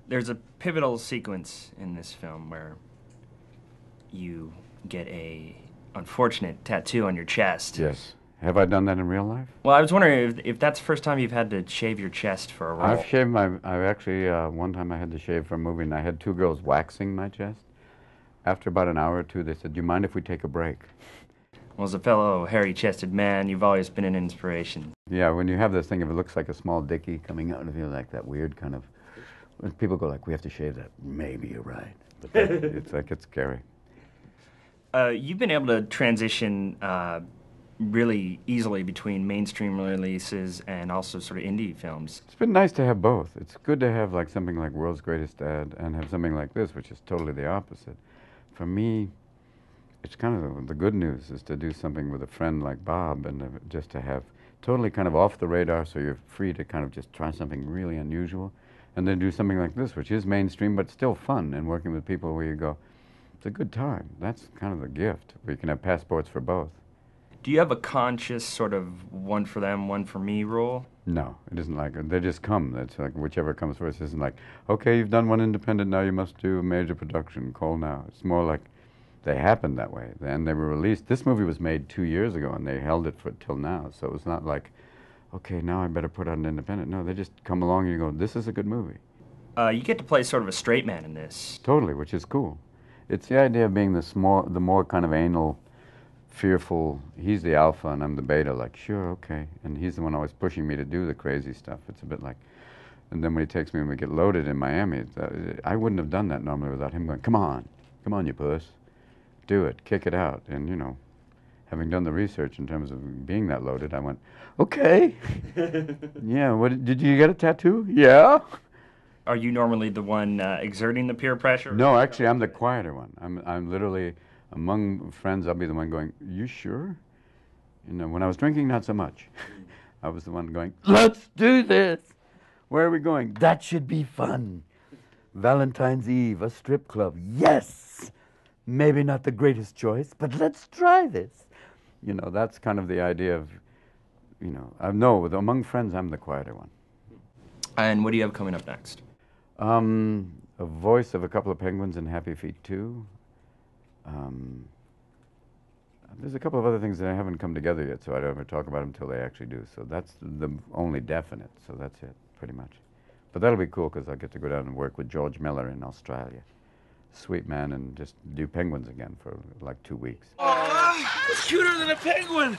There's a pivotal sequence in this film where you get a unfortunate tattoo on your chest. Yes. Have I done that in real life? Well, I was wondering if that's the first time you've had to shave your chest for a role. I've shaved my. I actually one time I had to shave for a movie, and I had two girls waxing my chest. After about an hour or two, they said, "Do you mind if we take a break?" Well, as a fellow hairy-chested man, you've always been an inspiration. Yeah, when you have this thing, if it looks like a small dickie coming out of you, like that weird kind of. When people go like, "We have to shave that." Maybe you're right, but it's scary. You've been able to transition really easily between mainstream releases and also sort of indie films. It's been nice to have both. It's good to have like something like World's Greatest Dad and have something like this, which is totally the opposite. For me, it's kind of the good news is to do something with a friend like Bob and just to have totally kind of off the radar, so you're free to kind of just try something really unusual, and then do something like this, which is mainstream but still fun, and working with people where you go, it's a good time. That's kind of the gift, where you can have passports for both. Do you have a conscious sort of one for them, one for me rule? No, it isn't like they just come. It's like whichever comes first. It isn't like, okay, you've done one independent, now you must do a major production. Call now. It's more like they happened that way. And they were released. This movie was made 2 years ago, and they held it for till now. So it was not like, okay, now I better put out an independent. No, they just come along and you go, this is a good movie. You get to play sort of a straight man in this. Totally, which is cool. It's the idea of being the more kind of anal, fearful. He's the alpha and I'm the beta. Like, sure, okay. And he's the one always pushing me to do the crazy stuff. It's a bit like, and then when he takes me and we get loaded in Miami, I wouldn't have done that normally without him going, come on, you puss, do it, kick it out. And you know, having done the research in terms of being that loaded, I went, okay, yeah. What did you get a tattoo? Yeah. Are you normally the one exerting the peer pressure? No, actually, I'm the quieter one. I'm literally, among friends, I'll be the one going, you sure? You know, when I was drinking, not so much. I was the one going, let's do this. Where are we going? That should be fun. Valentine's Eve, a strip club. Yes! Maybe not the greatest choice, but let's try this. You know, that's kind of the idea of, you know, among friends, I'm the quieter one. And what do you have coming up next? A voice of a couple of penguins in Happy Feet 2. There's a couple of other things that haven't come together yet, so I don't ever talk about them until they actually do. So that's the only definite, so that's it, pretty much. But that'll be cool, because I'll get to go down and work with George Miller in Australia. Sweet man, and just do penguins again for like 2 weeks. Oh, it's cuter than a penguin!